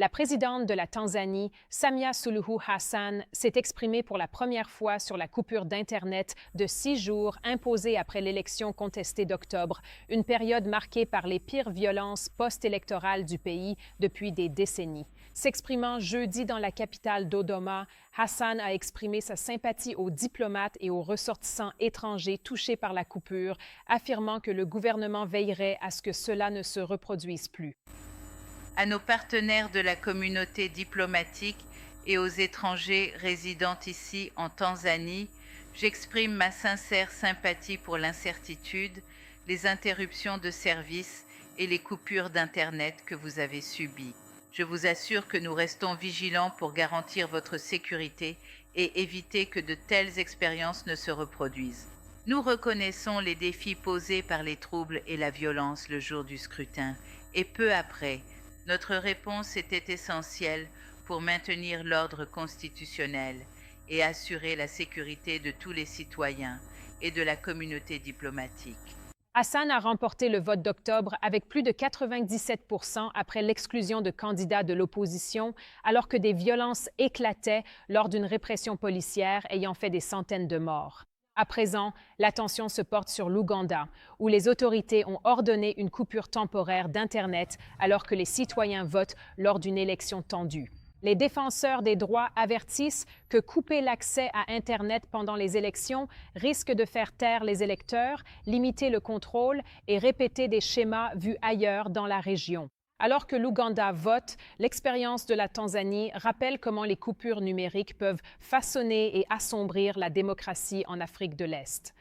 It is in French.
La présidente de la Tanzanie, Samia Suluhu Hassan, s'est exprimée pour la première fois sur la coupure d'Internet de 6 jours imposée après l'élection contestée d'octobre, une période marquée par les pires violences post-électorales du pays depuis des décennies. S'exprimant jeudi dans la capitale Dodoma, Hassan a exprimé sa sympathie aux diplomates et aux ressortissants étrangers touchés par la coupure, affirmant que le gouvernement veillerait à ce que cela ne se reproduise plus. À nos partenaires de la communauté diplomatique et aux étrangers résidant ici en Tanzanie, j'exprime ma sincère sympathie pour l'incertitude, les interruptions de services et les coupures d'Internet que vous avez subies. Je vous assure que nous restons vigilants pour garantir votre sécurité et éviter que de telles expériences ne se reproduisent. Nous reconnaissons les défis posés par les troubles et la violence le jour du scrutin, et peu après, notre réponse était essentielle pour maintenir l'ordre constitutionnel et assurer la sécurité de tous les citoyens et de la communauté diplomatique. Hassan a remporté le vote d'octobre avec plus de 97 après l'exclusion de candidats de l'opposition, alors que des violences éclataient lors d'une répression policière ayant fait des centaines de morts. À présent, l'attention se porte sur l'Ouganda, où les autorités ont ordonné une coupure temporaire d'Internet alors que les citoyens votent lors d'une élection tendue. Les défenseurs des droits avertissent que couper l'accès à Internet pendant les élections risque de faire taire les électeurs, limiter le contrôle et répéter des schémas vus ailleurs dans la région. Alors que l'Ouganda vote, l'expérience de la Tanzanie rappelle comment les coupures numériques peuvent façonner et assombrir la démocratie en Afrique de l'Est.